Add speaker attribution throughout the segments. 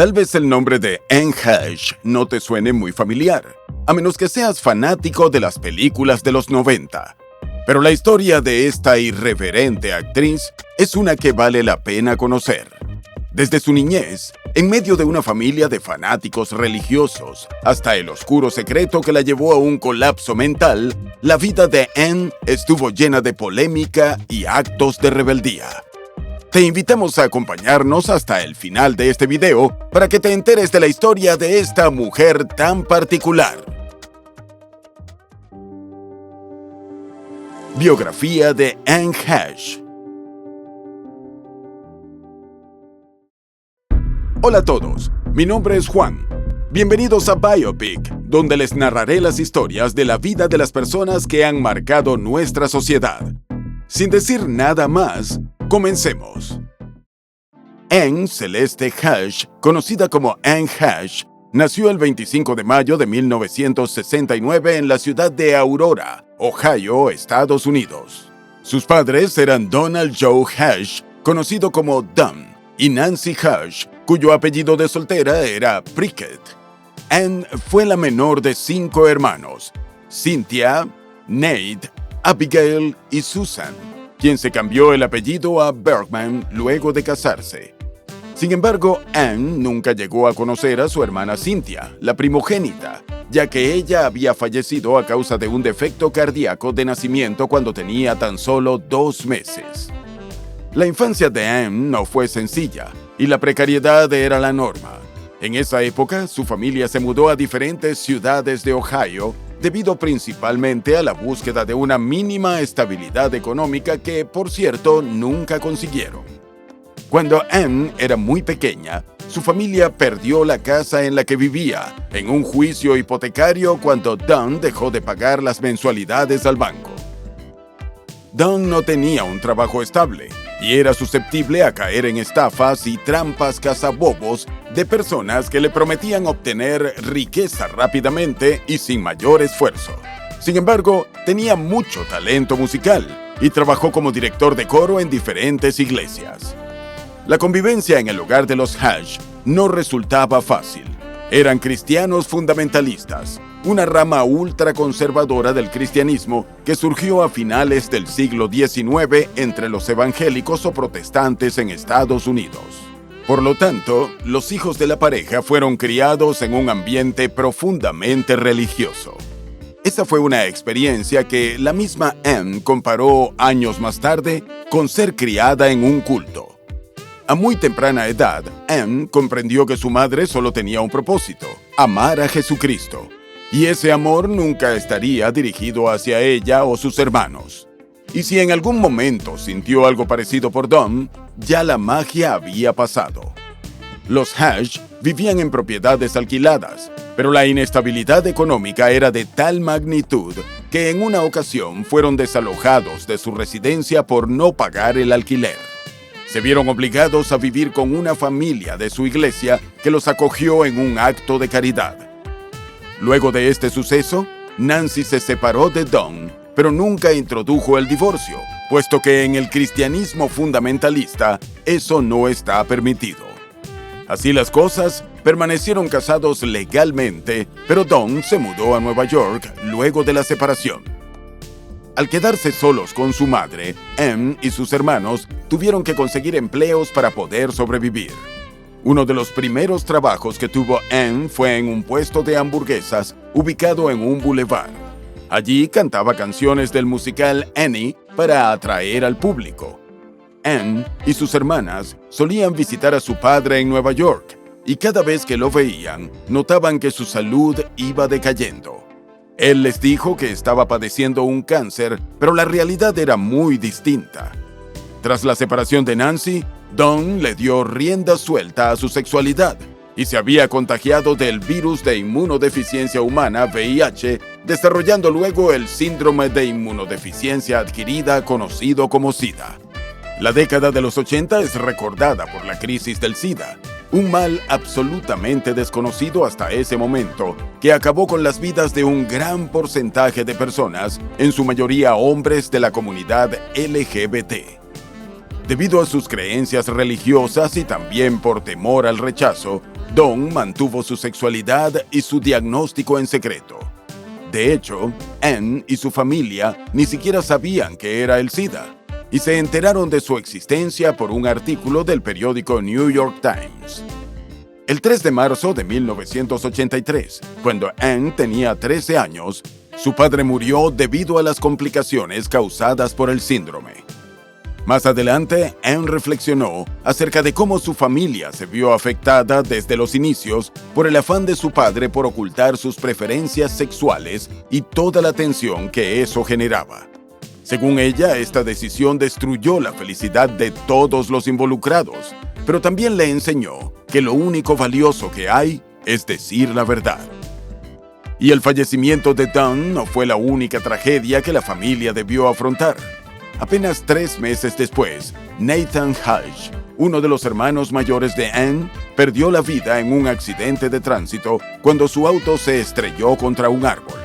Speaker 1: Tal vez el nombre de Anne Heche no te suene muy familiar, a menos que seas fanático de las películas de los 90. Pero la historia de esta irreverente actriz es una que vale la pena conocer. Desde su niñez, en medio de una familia de fanáticos religiosos, hasta el oscuro secreto que la llevó a un colapso mental, la vida de Anne estuvo llena de polémica y actos de rebeldía. Te invitamos a acompañarnos hasta el final de este video para que te enteres de la historia de esta mujer tan particular. Biografía de Anne Heche. Hola a todos, mi nombre es Juan. Bienvenidos a Biopic, donde les narraré las historias de la vida de las personas que han marcado nuestra sociedad. Sin decir nada más, comencemos. Anne Celeste Heche, conocida como Anne Heche, nació el 25 de mayo de 1969 en la ciudad de Aurora, Ohio, Estados Unidos. Sus padres eran Donald Joe Heche, conocido como Don, y Nancy Heche, cuyo apellido de soltera era Prickett. Anne fue la menor de 5 hermanos: Cynthia, Nate, Abigail y Susan, quien se cambió el apellido a Bergman luego de casarse. Sin embargo, Anne nunca llegó a conocer a su hermana Cynthia, la primogénita, ya que ella había fallecido a causa de un defecto cardíaco de nacimiento cuando tenía tan solo 2 meses. La infancia de Anne no fue sencilla, y la precariedad era la norma. En esa época, su familia se mudó a diferentes ciudades de Ohio, debido principalmente a la búsqueda de una mínima estabilidad económica que, por cierto, nunca consiguieron. Cuando Anne era muy pequeña, su familia perdió la casa en la que vivía en un juicio hipotecario cuando Don dejó de pagar las mensualidades al banco. Don no tenía un trabajo estable y era susceptible a caer en estafas y trampas cazabobos de personas que le prometían obtener riqueza rápidamente y sin mayor esfuerzo. Sin embargo, tenía mucho talento musical y trabajó como director de coro en diferentes iglesias. La convivencia en el hogar de los Heche no resultaba fácil. Eran cristianos fundamentalistas, una rama ultraconservadora del cristianismo que surgió a finales del siglo XIX entre los evangélicos o protestantes en Estados Unidos. Por lo tanto, los hijos de la pareja fueron criados en un ambiente profundamente religioso. Esa fue una experiencia que la misma Anne comparó años más tarde con ser criada en un culto. A muy temprana edad, Anne comprendió que su madre solo tenía un propósito: amar a Jesucristo. Y ese amor nunca estaría dirigido hacia ella o sus hermanos. Y si en algún momento sintió algo parecido por Don, ya la magia había pasado. Los Heche vivían en propiedades alquiladas, pero la inestabilidad económica era de tal magnitud que en una ocasión fueron desalojados de su residencia por no pagar el alquiler. Se vieron obligados a vivir con una familia de su iglesia que los acogió en un acto de caridad. Luego de este suceso, Nancy se separó de Don, pero nunca introdujo el divorcio, puesto que en el cristianismo fundamentalista eso no está permitido. Así las cosas, permanecieron casados legalmente, pero Don se mudó a Nueva York luego de la separación. Al quedarse solos con su madre, Anne y sus hermanos tuvieron que conseguir empleos para poder sobrevivir. Uno de los primeros trabajos que tuvo Anne fue en un puesto de hamburguesas ubicado en un bulevar. Allí cantaba canciones del musical Annie para atraer al público. Anne y sus hermanas solían visitar a su padre en Nueva York, y cada vez que lo veían, notaban que su salud iba decayendo. Él les dijo que estaba padeciendo un cáncer, pero la realidad era muy distinta. Tras la separación de Nancy, Don le dio rienda suelta a su sexualidad y se había contagiado del virus de inmunodeficiencia humana VIH, desarrollando luego el síndrome de inmunodeficiencia adquirida conocido como SIDA. La década de los 80 es recordada por la crisis del SIDA, un mal absolutamente desconocido hasta ese momento, que acabó con las vidas de un gran porcentaje de personas, en su mayoría hombres de la comunidad LGBT. Debido a sus creencias religiosas y también por temor al rechazo, Dawn mantuvo su sexualidad y su diagnóstico en secreto. De hecho, Anne y su familia ni siquiera sabían que era el SIDA, y se enteraron de su existencia por un artículo del periódico New York Times. El 3 de marzo de 1983, cuando Anne tenía 13 años, su padre murió debido a las complicaciones causadas por el síndrome. Más adelante, Anne reflexionó acerca de cómo su familia se vio afectada desde los inicios por el afán de su padre por ocultar sus preferencias sexuales y toda la tensión que eso generaba. Según ella, esta decisión destruyó la felicidad de todos los involucrados, pero también le enseñó que lo único valioso que hay es decir la verdad. Y el fallecimiento de Dawn no fue la única tragedia que la familia debió afrontar. Apenas 3 meses después, Nathan Hutch, uno de los hermanos mayores de Anne, perdió la vida en un accidente de tránsito cuando su auto se estrelló contra un árbol.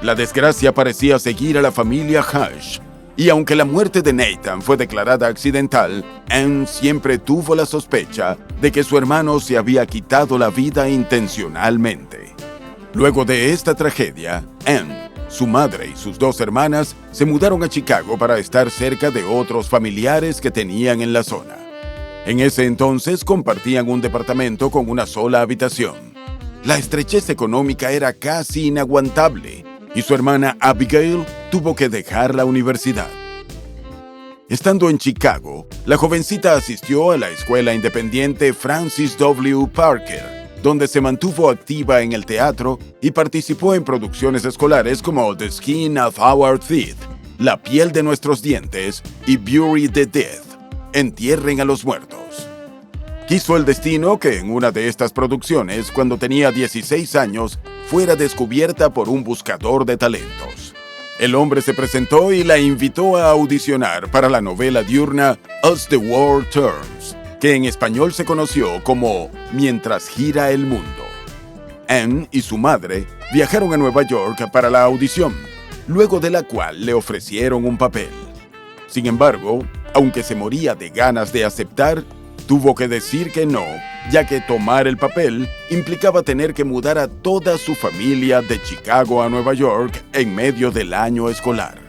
Speaker 1: La desgracia parecía seguir a la familia Hutch, y aunque la muerte de Nathan fue declarada accidental, Anne siempre tuvo la sospecha de que su hermano se había quitado la vida intencionalmente. Luego de esta tragedia, Anne, su madre y sus 2 hermanas se mudaron a Chicago para estar cerca de otros familiares que tenían en la zona. En ese entonces compartían un departamento con una sola habitación. La estrechez económica era casi inaguantable y su hermana Abigail tuvo que dejar la universidad. Estando en Chicago, la jovencita asistió a la escuela independiente Francis W. Parker, donde se mantuvo activa en el teatro y participó en producciones escolares como The Skin of Our Teeth, La piel de nuestros dientes y Bury the Dead, Entierren a los muertos. Quiso el destino que en una de estas producciones, cuando tenía 16 años, fuera descubierta por un buscador de talentos. El hombre se presentó y la invitó a audicionar para la novela diurna As the World Turns, que en español se conoció como Mientras gira el mundo. Anne y su madre viajaron a Nueva York para la audición, luego de la cual le ofrecieron un papel. Sin embargo, aunque se moría de ganas de aceptar, tuvo que decir que no, ya que tomar el papel implicaba tener que mudar a toda su familia de Chicago a Nueva York en medio del año escolar.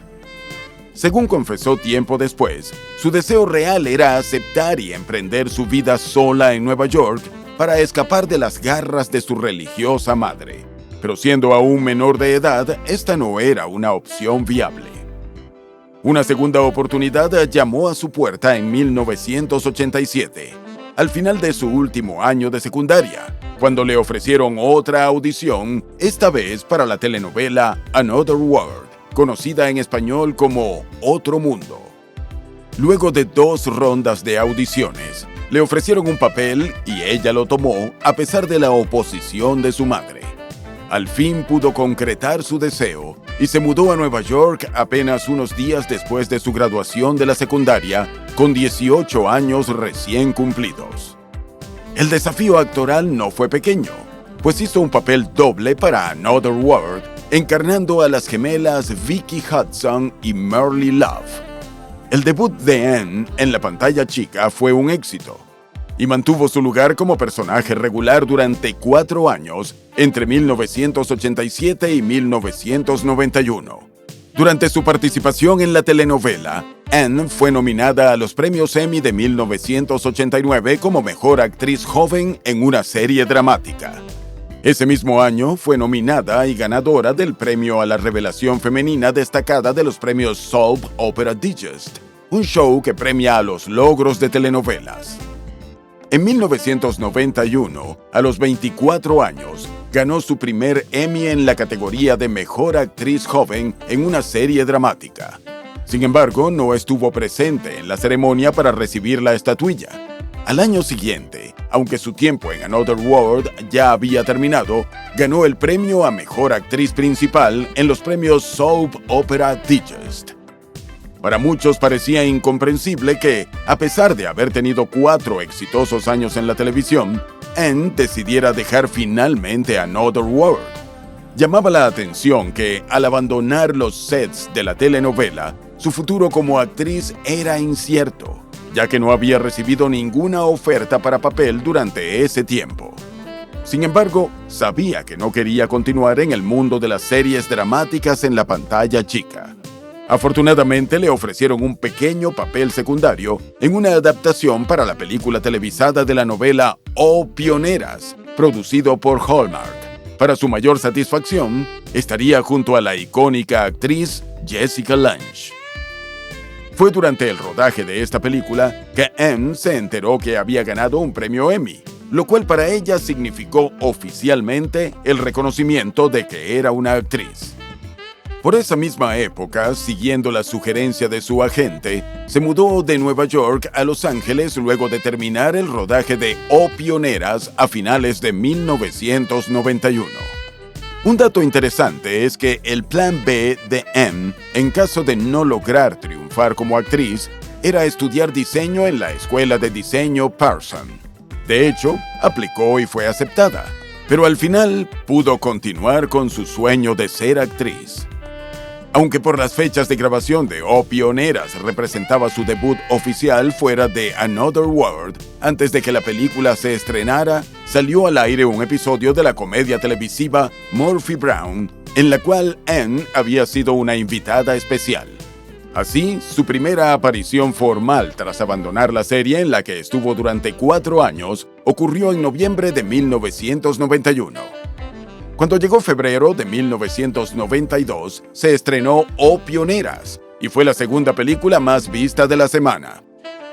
Speaker 1: Según confesó tiempo después, su deseo real era aceptar y emprender su vida sola en Nueva York para escapar de las garras de su religiosa madre. Pero siendo aún menor de edad, esta no era una opción viable. Una segunda oportunidad llamó a su puerta en 1987, al final de su último año de secundaria, cuando le ofrecieron otra audición, esta vez para la telenovela Another World, conocida en español como Otro Mundo. Luego de 2 rondas de audiciones, le ofrecieron un papel y ella lo tomó a pesar de la oposición de su madre. Al fin pudo concretar su deseo y se mudó a Nueva York apenas unos días después de su graduación de la secundaria, con 18 años recién cumplidos. El desafío actoral no fue pequeño, pues hizo un papel doble para Another World, encarnando a las gemelas Vicky Hudson y Marley Love. El debut de Anne en la pantalla chica fue un éxito, y mantuvo su lugar como personaje regular durante 4 años, entre 1987 y 1991. Durante su participación en la telenovela, Anne fue nominada a los premios Emmy de 1989 como Mejor Actriz Joven en una serie dramática. Ese mismo año fue nominada y ganadora del premio a la revelación femenina destacada de los premios Soap Opera Digest, un show que premia a los logros de telenovelas. En 1991, a los 24 años, ganó su primer Emmy en la categoría de Mejor Actriz Joven en una serie dramática. Sin embargo, no estuvo presente en la ceremonia para recibir la estatuilla. Al año siguiente, aunque su tiempo en Another World ya había terminado, ganó el premio a Mejor Actriz Principal en los premios Soap Opera Digest. Para muchos parecía incomprensible que, a pesar de haber tenido 4 exitosos años en la televisión, Anne decidiera dejar finalmente Another World. Llamaba la atención que, al abandonar los sets de la telenovela, su futuro como actriz era incierto, ya que no había recibido ninguna oferta para papel durante ese tiempo. Sin embargo, sabía que no quería continuar en el mundo de las series dramáticas en la pantalla chica. Afortunadamente, le ofrecieron un pequeño papel secundario en una adaptación para la película televisada de la novela Oh Pioneras, producido por Hallmark. Para su mayor satisfacción, estaría junto a la icónica actriz Jessica Lange. Fue durante el rodaje de esta película que Anne se enteró que había ganado un premio Emmy, lo cual para ella significó oficialmente el reconocimiento de que era una actriz. Por esa misma época, siguiendo la sugerencia de su agente, se mudó de Nueva York a Los Ángeles luego de terminar el rodaje de Oh Pioneras a finales de 1991. Un dato interesante es que el plan B de Anne, en caso de no lograr triunfar como actriz, era estudiar diseño en la escuela de diseño Parsons. De hecho, aplicó y fue aceptada, pero al final pudo continuar con su sueño de ser actriz. Aunque por las fechas de grabación de Oh Pioneras representaba su debut oficial fuera de Another World, antes de que la película se estrenara, salió al aire un episodio de la comedia televisiva Murphy Brown, en la cual Anne había sido una invitada especial. Así, su primera aparición formal tras abandonar la serie en la que estuvo durante 4 años ocurrió en noviembre de 1991. Cuando llegó febrero de 1992, se estrenó Oh Pioneras, y fue la segunda película más vista de la semana.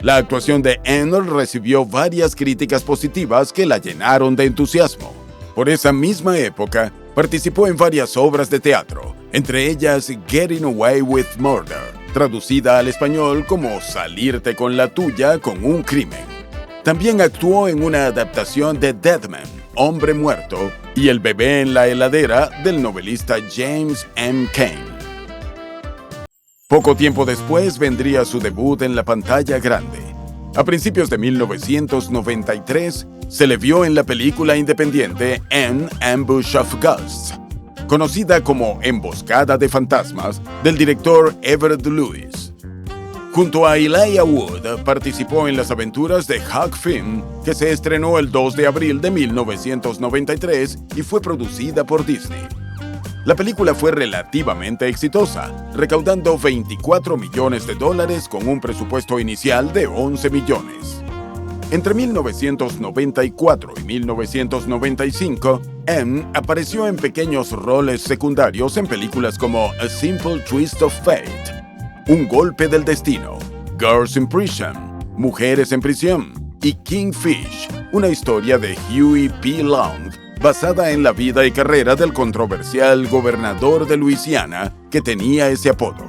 Speaker 1: La actuación de Anne recibió varias críticas positivas que la llenaron de entusiasmo. Por esa misma época, participó en varias obras de teatro, entre ellas Getting Away with Murder, traducida al español como Salirte con la tuya con un crimen. También actuó en una adaptación de Dead Man, Hombre Muerto, y El bebé en la heladera del novelista James M. Cain. Poco tiempo después vendría su debut en la pantalla grande. A principios de 1993, se le vio en la película independiente An Ambush of Ghosts, conocida como Emboscada de Fantasmas, del director Everett Lewis. Junto a Elijah Wood, participó en las aventuras de Huck Finn, que se estrenó el 2 de abril de 1993 y fue producida por Disney. La película fue relativamente exitosa, recaudando $24 millones con un presupuesto inicial de $11 millones. Entre 1994 y 1995, Anne apareció en pequeños roles secundarios en películas como A Simple Twist of Fate, Un golpe del destino, Girls in Prison, Mujeres en prisión y Kingfish, una historia de Huey P. Long, basada en la vida y carrera del controversial gobernador de Luisiana que tenía ese apodo.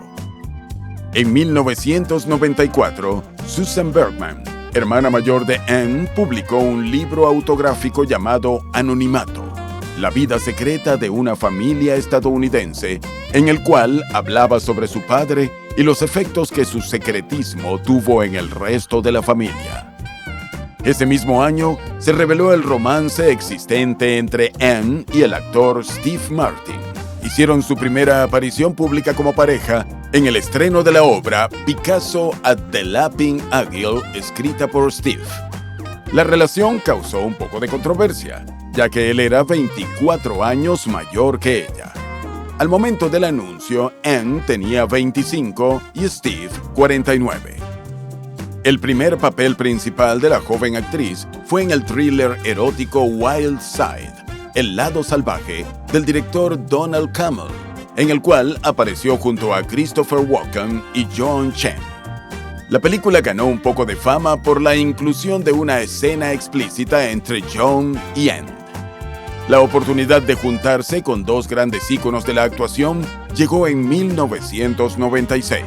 Speaker 1: En 1994, Susan Bergman, hermana mayor de Anne, publicó un libro autográfico llamado Anonimato, la vida secreta de una familia estadounidense, en el cual hablaba sobre su padre y los efectos que su secretismo tuvo en el resto de la familia. Ese mismo año, se reveló el romance existente entre Anne y el actor Steve Martin. Hicieron su primera aparición pública como pareja en el estreno de la obra Picasso at the Laughing Agile, escrita por Steve. La relación causó un poco de controversia, ya que él era 24 años mayor que ella. Al momento del anuncio, Anne tenía 25 y Steve 49. El primer papel principal de la joven actriz fue en el thriller erótico Wild Side, El lado salvaje, del director Donald Cammell, en el cual apareció junto a Christopher Walken y John Chen. La película ganó un poco de fama por la inclusión de una escena explícita entre John y Anne. La oportunidad de juntarse con dos grandes íconos de la actuación llegó en 1996.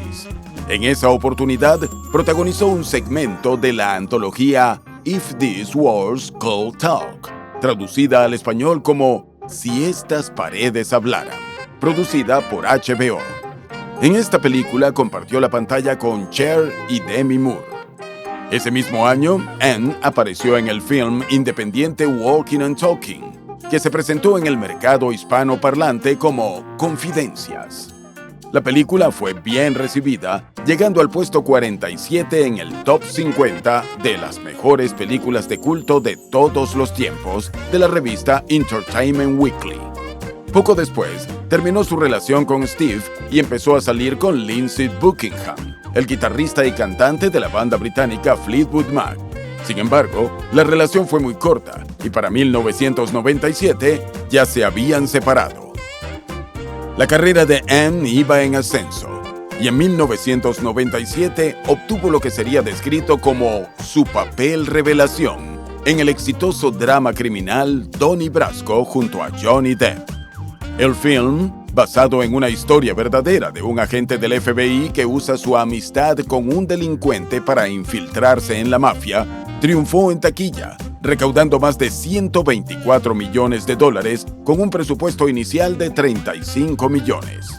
Speaker 1: En esa oportunidad, protagonizó un segmento de la antología If These Walls Could Talk, traducida al español como Si estas paredes hablaran, producida por HBO. En esta película compartió la pantalla con Cher y Demi Moore. Ese mismo año, Anne apareció en el film independiente Walking and Talking, que se presentó en el mercado hispanoparlante como Confidencias. La película fue bien recibida, llegando al puesto 47 en el top 50 de las mejores películas de culto de todos los tiempos de la revista Entertainment Weekly. Poco después, terminó su relación con Steve y empezó a salir con Lindsey Buckingham, el guitarrista y cantante de la banda británica Fleetwood Mac. Sin embargo, la relación fue muy corta y para 1997 ya se habían separado. La carrera de Anne iba en ascenso y en 1997 obtuvo lo que sería descrito como su papel revelación en el exitoso drama criminal Donnie Brasco junto a Johnny Depp. El film, basado en una historia verdadera de un agente del FBI que usa su amistad con un delincuente para infiltrarse en la mafia, triunfó en taquilla, recaudando más de $124 millones con un presupuesto inicial de $35 millones.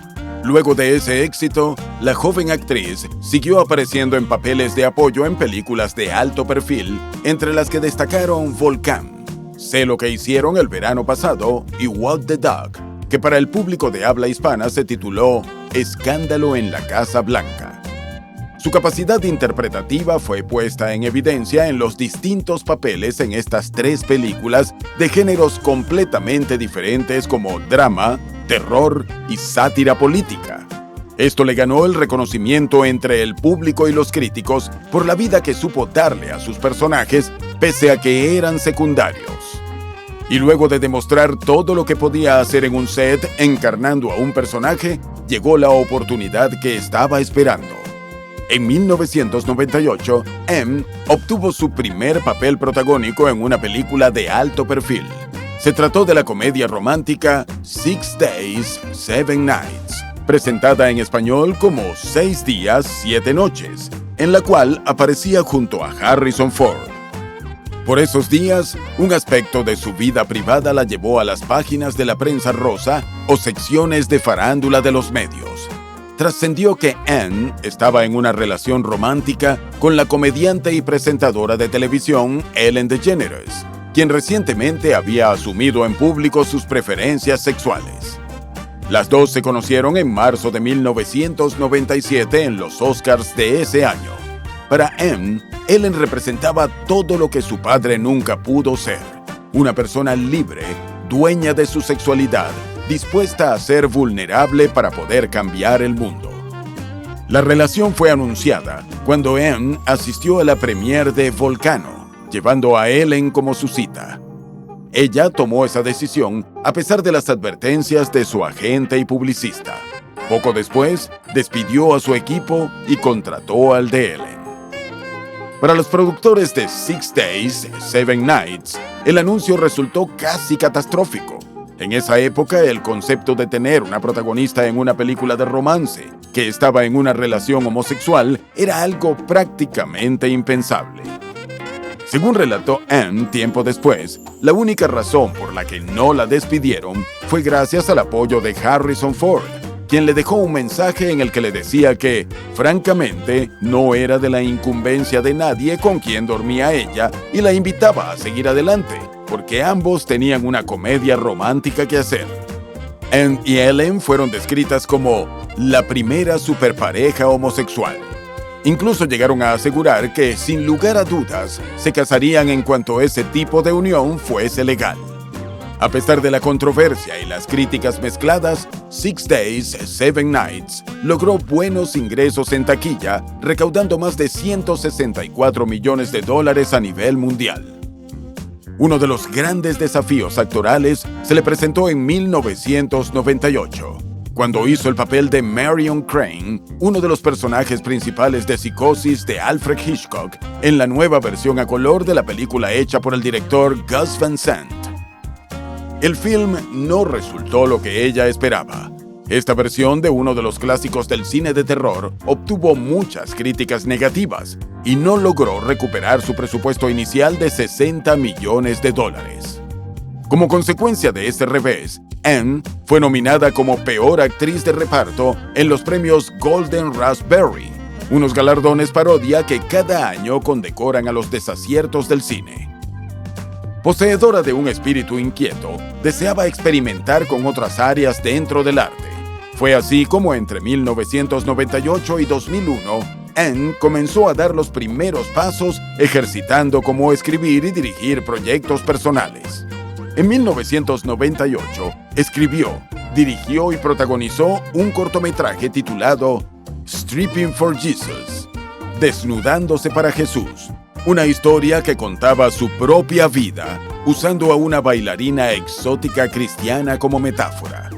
Speaker 1: Luego de ese éxito, la joven actriz siguió apareciendo en papeles de apoyo en películas de alto perfil, entre las que destacaron Volcán, Sé lo que hicieron el verano pasado y Walk the Dog, que para el público de habla hispana se tituló Escándalo en la Casa Blanca. Su capacidad interpretativa fue puesta en evidencia en los distintos papeles en estas 3 películas de géneros completamente diferentes como drama, terror y sátira política. Esto le ganó el reconocimiento entre el público y los críticos por la vida que supo darle a sus personajes pese a que eran secundarios. Y luego de demostrar todo lo que podía hacer en un set encarnando a un personaje, llegó la oportunidad que estaba esperando. En 1998, M obtuvo su primer papel protagónico en una película de alto perfil. Se trató de la comedia romántica 6 Days, 7 Nights, presentada en español como 6 días, 7 noches, en la cual aparecía junto a Harrison Ford. Por esos días, un aspecto de su vida privada la llevó a las páginas de la prensa rosa o secciones de farándula de los medios. Trascendió que Anne estaba en una relación romántica con la comediante y presentadora de televisión Ellen DeGeneres, quien recientemente había asumido en público sus preferencias sexuales. Las dos se conocieron en marzo de 1997 en los Oscars de ese año. Para Anne, Ellen representaba todo lo que su padre nunca pudo ser: una persona libre, dueña de su sexualidad, dispuesta a ser vulnerable para poder cambiar el mundo. La relación fue anunciada cuando Anne asistió a la premiere de Volcano, llevando a Ellen como su cita. Ella tomó esa decisión a pesar de las advertencias de su agente y publicista. Poco después, despidió a su equipo y contrató al de Ellen. Para los productores de 6 Days, 7 Nights, el anuncio resultó casi catastrófico. En esa época, el concepto de tener una protagonista en una película de romance que estaba en una relación homosexual era algo prácticamente impensable. Según relató Anne tiempo después, la única razón por la que no la despidieron fue gracias al apoyo de Harrison Ford, quien le dejó un mensaje en el que le decía que, francamente, no era de la incumbencia de nadie con quien dormía ella y la invitaba a seguir adelante, porque ambos tenían una comedia romántica que hacer. Anne y Ellen fueron descritas como la primera superpareja homosexual. Incluso llegaron a asegurar que, sin lugar a dudas, se casarían en cuanto ese tipo de unión fuese legal. A pesar de la controversia y las críticas mezcladas, 6 Days, 7 Nights logró buenos ingresos en taquilla, recaudando más de $164 millones a nivel mundial. Uno de los grandes desafíos actorales se le presentó en 1998, cuando hizo el papel de Marion Crane, uno de los personajes principales de Psicosis de Alfred Hitchcock, en la nueva versión a color de la película hecha por el director Gus Van Sant. El film no resultó lo que ella esperaba. Esta versión de uno de los clásicos del cine de terror obtuvo muchas críticas negativas y no logró recuperar su presupuesto inicial de $60 millones. Como consecuencia de este revés, Anne fue nominada como Peor Actriz de Reparto en los premios Golden Raspberry, unos galardones parodia que cada año condecoran a los desaciertos del cine. Poseedora de un espíritu inquieto, deseaba experimentar con otras áreas dentro del arte. Fue así como entre 1998 y 2001, Anne comenzó a dar los primeros pasos ejercitando cómo escribir y dirigir proyectos personales. En 1998, escribió, dirigió y protagonizó un cortometraje titulado Stripping for Jesus, Desnudándose para Jesús, una historia que contaba su propia vida usando a una bailarina exótica cristiana como metáfora.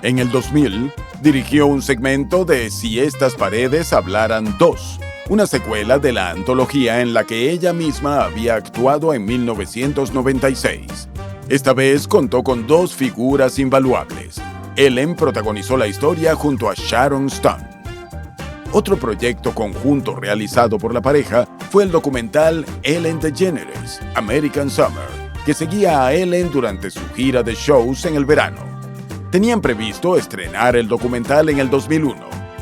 Speaker 1: En el 2000, dirigió un segmento de Si estas paredes hablaran 2, una secuela de la antología en la que ella misma había actuado en 1996. Esta vez contó con 2 figuras invaluables. Ellen protagonizó la historia junto a Sharon Stone. Otro proyecto conjunto realizado por la pareja fue el documental Ellen DeGeneres, American Summer, que seguía a Ellen durante su gira de shows en el verano. Tenían previsto estrenar el documental en el 2001,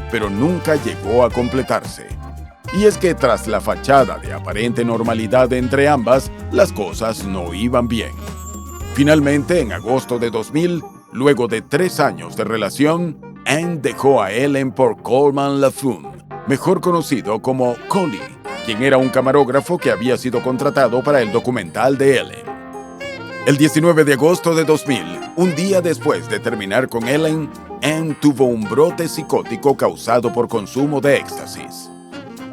Speaker 1: pero nunca llegó a completarse. Y es que tras la fachada de aparente normalidad entre ambas, las cosas no iban bien. Finalmente, en agosto de 2000, luego de 3 años de relación, Anne dejó a Ellen por Coleman Laffoon, mejor conocido como Collie, quien era un camarógrafo que había sido contratado para el documental de Ellen. El 19 de agosto de 2000, un día después de terminar con Ellen, Anne tuvo un brote psicótico causado por consumo de éxtasis.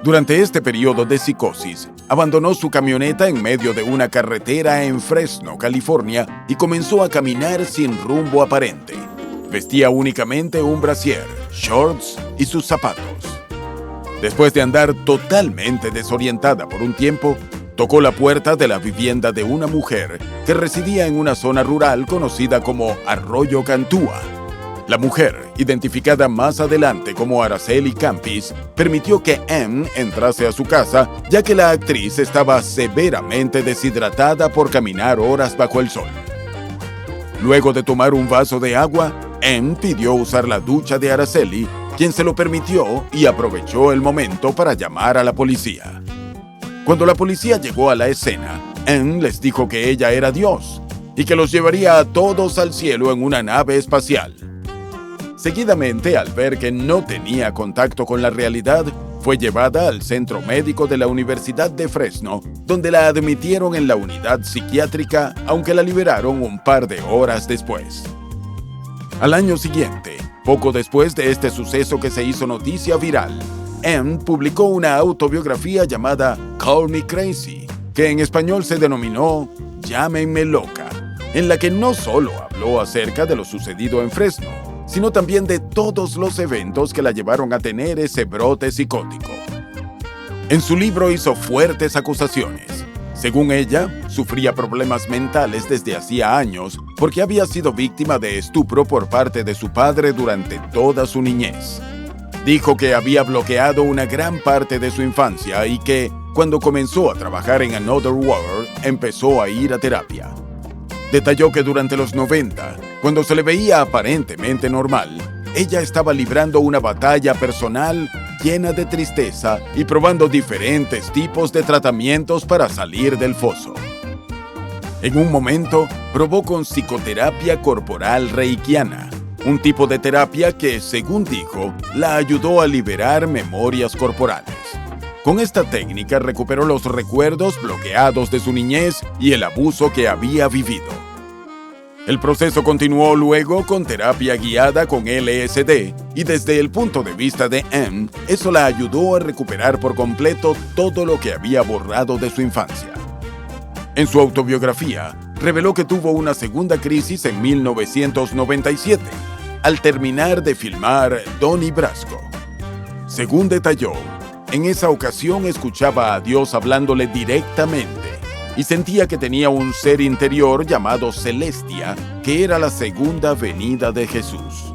Speaker 1: Durante este periodo de psicosis, abandonó su camioneta en medio de una carretera en Fresno, California, y comenzó a caminar sin rumbo aparente. Vestía únicamente un brasier, shorts y sus zapatos. Después de andar totalmente desorientada por un tiempo, tocó la puerta de la vivienda de una mujer que residía en una zona rural conocida como Arroyo Cantúa. La mujer, identificada más adelante como Araceli Campis, permitió que Anne entrase a su casa, ya que la actriz estaba severamente deshidratada por caminar horas bajo el sol. Luego de tomar un vaso de agua, Anne pidió usar la ducha de Araceli, quien se lo permitió y aprovechó el momento para llamar a la policía. Cuando la policía llegó a la escena, Anne les dijo que ella era Dios y que los llevaría a todos al cielo en una nave espacial. Seguidamente, al ver que no tenía contacto con la realidad, fue llevada al centro médico de la Universidad de Fresno, donde la admitieron en la unidad psiquiátrica, aunque la liberaron un par de horas después. Al año siguiente, poco después de este suceso que se hizo noticia viral, Anne publicó una autobiografía llamada Call Me Crazy, que en español se denominó Llámenme Loca, en la que no solo habló acerca de lo sucedido en Fresno, sino también de todos los eventos que la llevaron a tener ese brote psicótico. En su libro hizo fuertes acusaciones. Según ella, sufría problemas mentales desde hacía años porque había sido víctima de estupro por parte de su padre durante toda su niñez. Dijo que había bloqueado una gran parte de su infancia y que, cuando comenzó a trabajar en Another World, empezó a ir a terapia. Detalló que durante los 90, cuando se le veía aparentemente normal, ella estaba librando una batalla personal llena de tristeza y probando diferentes tipos de tratamientos para salir del foso. En un momento, probó con psicoterapia corporal reikiana, un tipo de terapia que, según dijo, la ayudó a liberar memorias corporales. Con esta técnica recuperó los recuerdos bloqueados de su niñez y el abuso que había vivido. El proceso continuó luego con terapia guiada con LSD y desde el punto de vista de Anne, eso la ayudó a recuperar por completo todo lo que había borrado de su infancia. En su autobiografía, reveló que tuvo una segunda crisis en 1997, al terminar de filmar Donnie Brasco. Según detalló, en esa ocasión escuchaba a Dios hablándole directamente y sentía que tenía un ser interior llamado Celestia, que era la segunda venida de Jesús.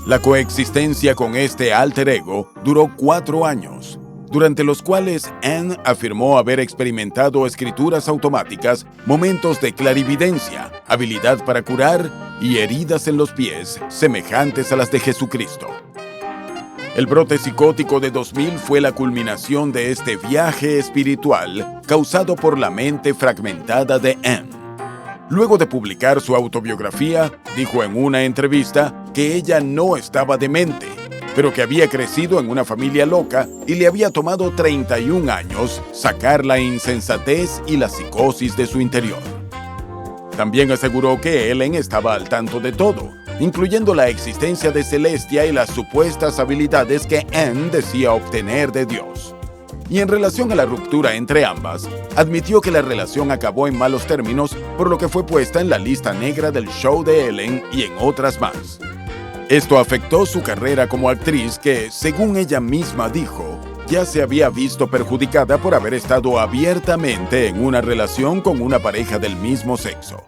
Speaker 1: La coexistencia con este alter ego duró 4 años, durante los cuales Anne afirmó haber experimentado escrituras automáticas, momentos de clarividencia, habilidad para curar y heridas en los pies semejantes a las de Jesucristo. El brote psicótico de 2000 fue la culminación de este viaje espiritual causado por la mente fragmentada de Anne. Luego de publicar su autobiografía, dijo en una entrevista que ella no estaba demente, pero que había crecido en una familia loca y le había tomado 31 años sacar la insensatez y la psicosis de su interior. También aseguró que Ellen estaba al tanto de todo, incluyendo la existencia de Celestia y las supuestas habilidades que Anne decía obtener de Dios. Y en relación a la ruptura entre ambas, admitió que la relación acabó en malos términos, por lo que fue puesta en la lista negra del show de Ellen y en otras más. Esto afectó su carrera como actriz que, según ella misma dijo, ya se había visto perjudicada por haber estado abiertamente en una relación con una pareja del mismo sexo.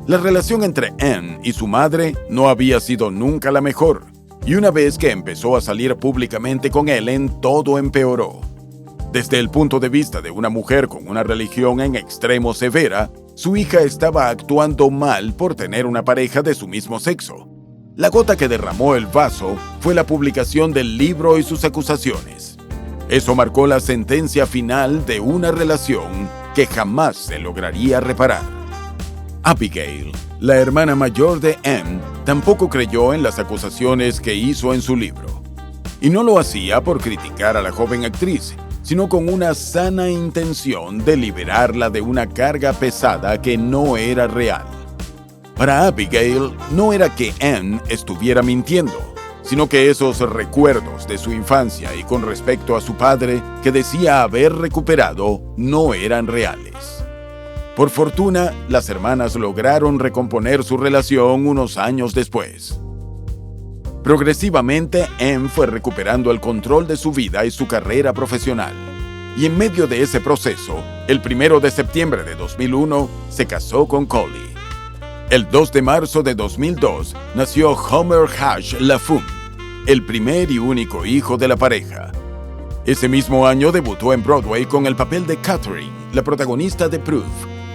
Speaker 1: La relación entre Anne y su madre no había sido nunca la mejor, y una vez que empezó a salir públicamente con Ellen, todo empeoró. Desde el punto de vista de una mujer con una religión en extremo severa, su hija estaba actuando mal por tener una pareja de su mismo sexo. La gota que derramó el vaso fue la publicación del libro y sus acusaciones. Eso marcó la sentencia final de una relación que jamás se lograría reparar. Abigail, la hermana mayor de Anne, tampoco creyó en las acusaciones que hizo en su libro. Y no lo hacía por criticar a la joven actriz, sino con una sana intención de liberarla de una carga pesada que no era real. Para Abigail, no era que Anne estuviera mintiendo, sino que esos recuerdos de su infancia y con respecto a su padre, que decía haber recuperado, no eran reales. Por fortuna, las hermanas lograron recomponer su relación unos años después. Progresivamente, Anne fue recuperando el control de su vida y su carrera profesional. Y en medio de ese proceso, el 1 de septiembre de 2001, se casó con Collie. El 2 de marzo de 2002, nació Homer Hash LaFoon, el primer y único hijo de la pareja. Ese mismo año debutó en Broadway con el papel de Catherine, la protagonista de Proof,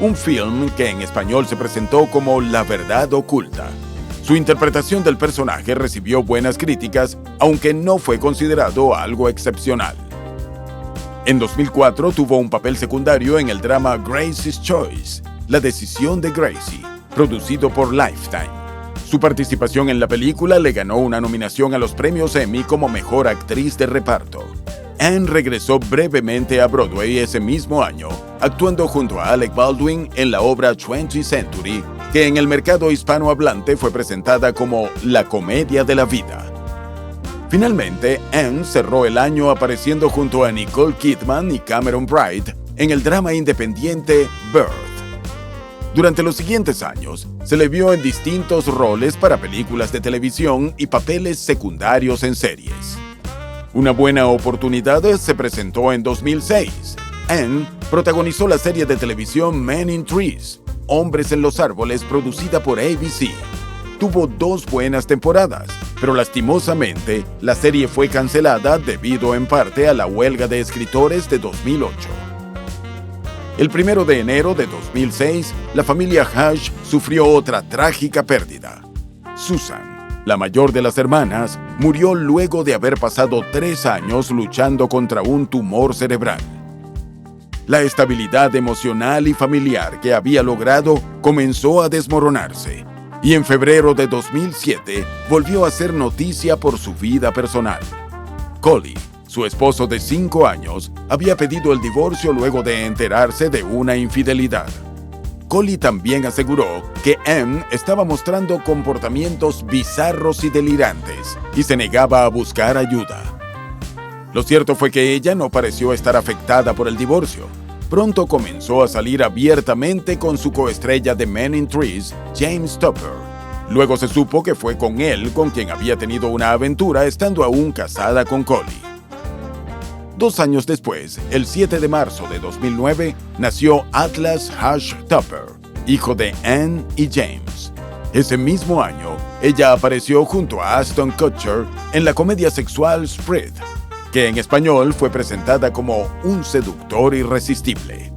Speaker 1: un film que en español se presentó como La Verdad Oculta. Su interpretación del personaje recibió buenas críticas, aunque no fue considerado algo excepcional. En 2004 tuvo un papel secundario en el drama Gracie's Choice, La Decisión de Gracie, producido por Lifetime. Su participación en la película le ganó una nominación a los premios Emmy como Mejor Actriz de Reparto. Anne regresó brevemente a Broadway ese mismo año, actuando junto a Alec Baldwin en la obra 20th Century, que en el mercado hispanohablante fue presentada como La Comedia de la Vida. Finalmente, Anne cerró el año apareciendo junto a Nicole Kidman y Cameron Bright en el drama independiente Birth. Durante los siguientes años, se le vio en distintos roles para películas de televisión y papeles secundarios en series. Una buena oportunidad se presentó en 2006. Anne protagonizó la serie de televisión Men in Trees, Hombres en los Árboles, producida por ABC. Tuvo 2 buenas temporadas, pero lastimosamente la serie fue cancelada debido en parte a la huelga de escritores de 2008. El 1 de enero de 2006, la familia Hash sufrió otra trágica pérdida. Susan, la mayor de las hermanas, murió luego de haber pasado 3 años luchando contra un tumor cerebral. La estabilidad emocional y familiar que había logrado comenzó a desmoronarse, y en febrero de 2007 volvió a ser noticia por su vida personal. Collie, su esposo de 5 años, había pedido el divorcio luego de enterarse de una infidelidad. Collie también aseguró que Anne estaba mostrando comportamientos bizarros y delirantes y se negaba a buscar ayuda. Lo cierto fue que ella no pareció estar afectada por el divorcio. Pronto comenzó a salir abiertamente con su coestrella de Men in Trees, James Topper. Luego se supo que fue con él con quien había tenido una aventura estando aún casada con Collie. 2 años después, el 7 de marzo de 2009, nació Atlas Hash Topper, hijo de Anne y James. Ese mismo año, ella apareció junto a Ashton Kutcher en la comedia sexual Spread, que en español fue presentada como Un seductor irresistible.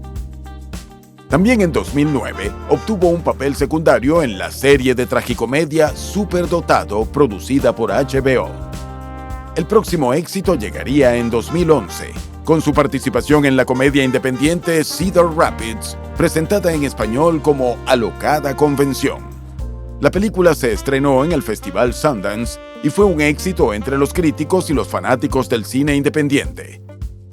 Speaker 1: También en 2009 obtuvo un papel secundario en la serie de tragicomedia Superdotado, producida por HBO. El próximo éxito llegaría en 2011, con su participación en la comedia independiente Cedar Rapids, presentada en español como Alocada Convención. La película se estrenó en el Festival Sundance y fue un éxito entre los críticos y los fanáticos del cine independiente.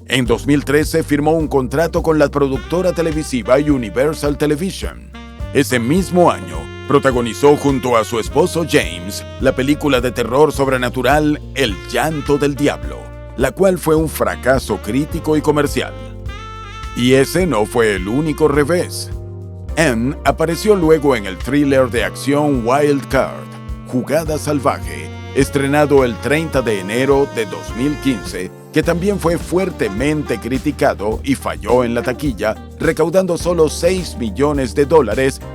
Speaker 1: En 2013 firmó un contrato con la productora televisiva Universal Television. Ese mismo año, protagonizó junto a su esposo James la película de terror sobrenatural El llanto del diablo, la cual fue un fracaso crítico y comercial. Y ese no fue el único revés. Anne apareció luego en el thriller de acción Wild Card, Jugada Salvaje, estrenado el 30 de enero de 2015, que también fue fuertemente criticado y falló en la taquilla, recaudando solo $6 millones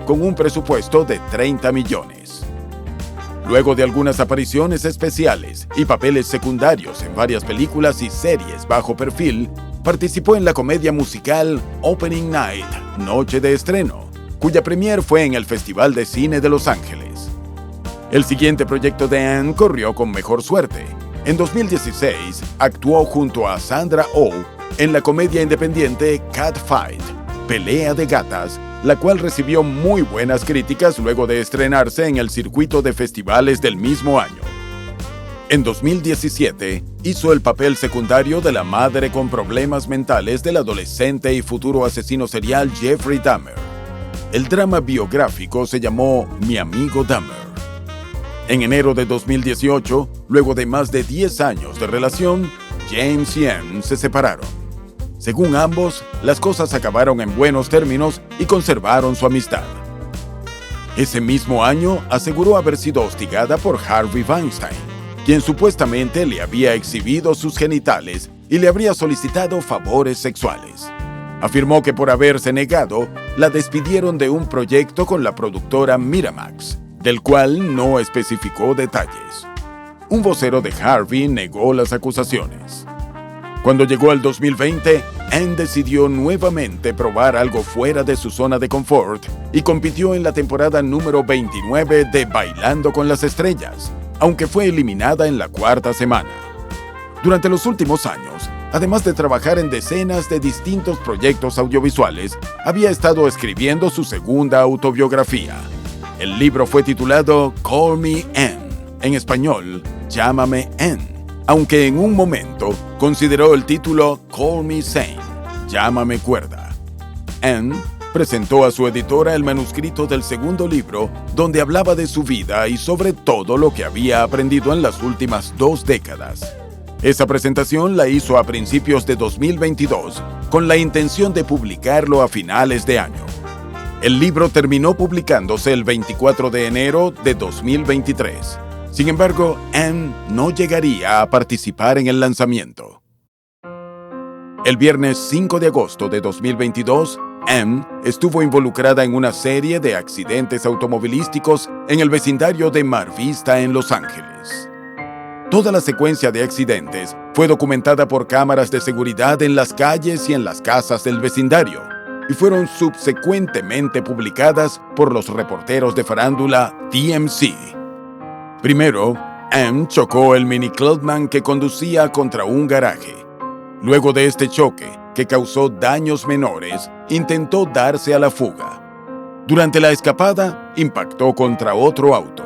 Speaker 1: con un presupuesto de 30 millones. Luego de algunas apariciones especiales y papeles secundarios en varias películas y series bajo perfil, participó en la comedia musical Opening Night, Noche de Estreno, cuya premier fue en el Festival de Cine de Los Ángeles. El siguiente proyecto de Anne corrió con mejor suerte. En 2016, actuó junto a Sandra Oh en la comedia independiente Catfight, Pelea de Gatas, la cual recibió muy buenas críticas luego de estrenarse en el circuito de festivales del mismo año. En 2017, hizo el papel secundario de la madre con problemas mentales del adolescente y futuro asesino serial Jeffrey Dahmer. El drama biográfico se llamó Mi amigo Dahmer. En enero de 2018, luego de más de 10 años de relación, James y Anne se separaron. Según ambos, las cosas acabaron en buenos términos y conservaron su amistad. Ese mismo año aseguró haber sido hostigada por Harvey Weinstein, quien supuestamente le había exhibido sus genitales y le habría solicitado favores sexuales. Afirmó que por haberse negado, la despidieron de un proyecto con la productora Miramax, del cual no especificó detalles. Un vocero de Harvey negó las acusaciones. Cuando llegó el 2020, Anne decidió nuevamente probar algo fuera de su zona de confort y compitió en la temporada número 29 de Bailando con las Estrellas, aunque fue eliminada en la cuarta semana. Durante los últimos años, además de trabajar en decenas de distintos proyectos audiovisuales, había estado escribiendo su segunda autobiografía. El libro fue titulado Call Me Anne, en español, Llámame Anne, aunque en un momento consideró el título Call Me Sane, Llámame Cuerda. Anne presentó a su editora el manuscrito del segundo libro, donde hablaba de su vida y sobre todo lo que había aprendido en las últimas 2 décadas. Esa presentación la hizo a principios de 2022, con la intención de publicarlo a finales de año. El libro terminó publicándose el 24 de enero de 2023. Sin embargo, Anne no llegaría a participar en el lanzamiento. El viernes 5 de agosto de 2022, Anne estuvo involucrada en una serie de accidentes automovilísticos en el vecindario de Mar Vista en Los Ángeles. Toda la secuencia de accidentes fue documentada por cámaras de seguridad en las calles y en las casas del vecindario, y fueron subsecuentemente publicadas por los reporteros de farándula TMZ. Primero, Anne chocó el Mini Clubman que conducía contra un garaje. Luego de este choque, que causó daños menores, intentó darse a la fuga. Durante la escapada, impactó contra otro auto.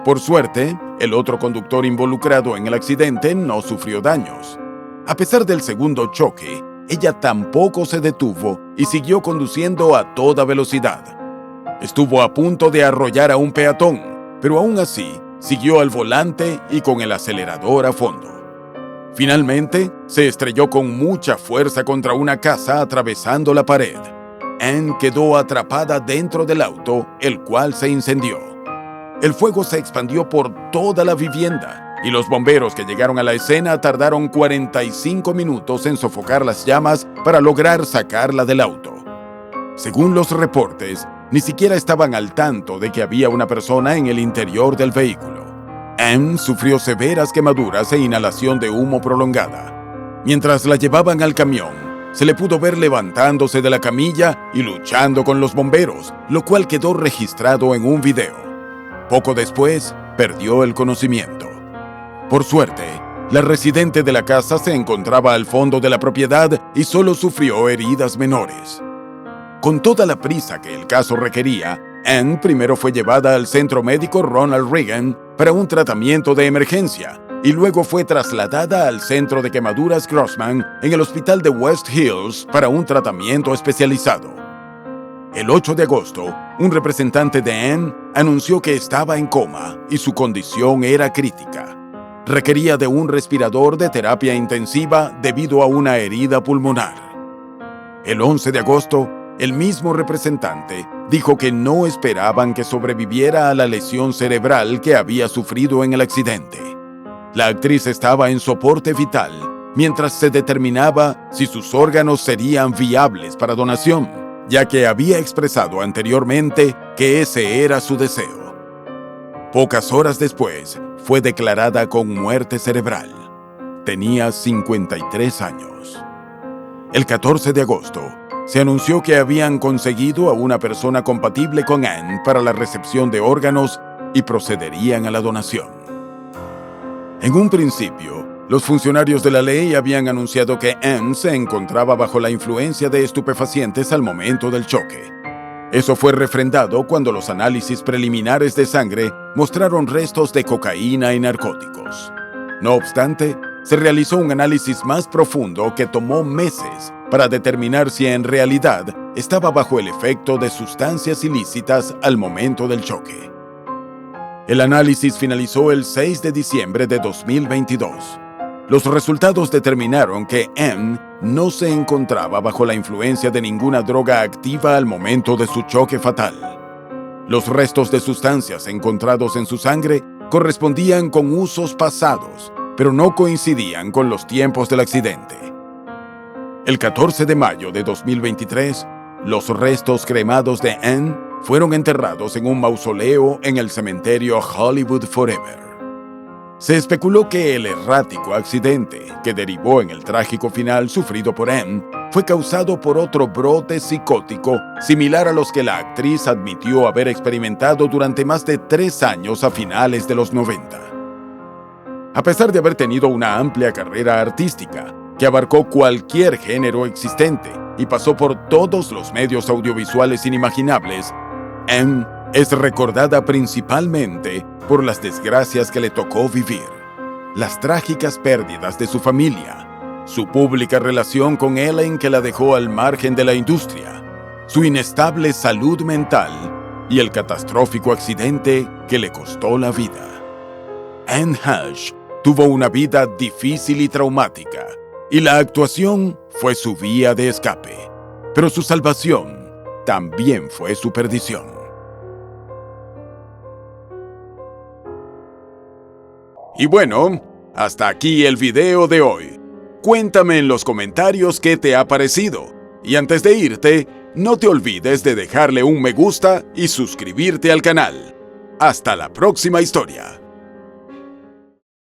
Speaker 1: Por suerte, el otro conductor involucrado en el accidente no sufrió daños. A pesar del segundo choque, ella tampoco se detuvo y siguió conduciendo a toda velocidad. Estuvo a punto de arrollar a un peatón, pero aún así siguió al volante y con el acelerador a fondo. Finalmente, se estrelló con mucha fuerza contra una casa atravesando la pared. Anne quedó atrapada dentro del auto, el cual se incendió. El fuego se expandió por toda la vivienda y los bomberos que llegaron a la escena tardaron 45 minutos en sofocar las llamas para lograr sacarla del auto. Según los reportes, ni siquiera estaban al tanto de que había una persona en el interior del vehículo. Anne sufrió severas quemaduras e inhalación de humo prolongada. Mientras la llevaban al camión, se le pudo ver levantándose de la camilla y luchando con los bomberos, lo cual quedó registrado en un video. Poco después, perdió el conocimiento. Por suerte, la residente de la casa se encontraba al fondo de la propiedad y solo sufrió heridas menores. Con toda la prisa que el caso requería, Anne primero fue llevada al centro médico Ronald Reagan para un tratamiento de emergencia y luego fue trasladada al centro de quemaduras Grossman en el hospital de West Hills para un tratamiento especializado. El 8 de agosto, un representante de Anne anunció que estaba en coma y su condición era crítica. Requería de un respirador de terapia intensiva debido a una herida pulmonar. El 11 de agosto, el mismo representante dijo que no esperaban que sobreviviera a la lesión cerebral que había sufrido en el accidente. La actriz estaba en soporte vital mientras se determinaba si sus órganos serían viables para donación, ya que había expresado anteriormente que ese era su deseo. Pocas horas después, fue declarada con muerte cerebral. Tenía 53 años. El 14 de agosto, se anunció que habían conseguido a una persona compatible con Anne para la recepción de órganos y procederían a la donación. En un principio, los funcionarios de la ley habían anunciado que Anne se encontraba bajo la influencia de estupefacientes al momento del choque. Eso fue refrendado cuando los análisis preliminares de sangre mostraron restos de cocaína y narcóticos. No obstante, se realizó un análisis más profundo que tomó meses para determinar si en realidad estaba bajo el efecto de sustancias ilícitas al momento del choque. El análisis finalizó el 6 de diciembre de 2022. Los resultados determinaron que Anne no se encontraba bajo la influencia de ninguna droga activa al momento de su choque fatal. Los restos de sustancias encontrados en su sangre correspondían con usos pasados, pero no coincidían con los tiempos del accidente. El 14 de mayo de 2023, los restos cremados de Anne fueron enterrados en un mausoleo en el cementerio Hollywood Forever. Se especuló que el errático accidente que derivó en el trágico final sufrido por Anne fue causado por otro brote psicótico similar a los que la actriz admitió haber experimentado durante más de 3 años a finales de los 90. A pesar de haber tenido una amplia carrera artística que abarcó cualquier género existente y pasó por todos los medios audiovisuales inimaginables, Anne es recordada principalmente por las desgracias que le tocó vivir, las trágicas pérdidas de su familia, su pública relación con Ellen que la dejó al margen de la industria, su inestable salud mental y el catastrófico accidente que le costó la vida. Anne Heche tuvo una vida difícil y traumática, y la actuación fue su vía de escape, pero su salvación también fue su perdición. Y bueno, hasta aquí el video de hoy. Cuéntame en los comentarios qué te ha parecido. Y antes de irte, no te olvides de dejarle un me gusta y suscribirte al canal. Hasta la próxima historia.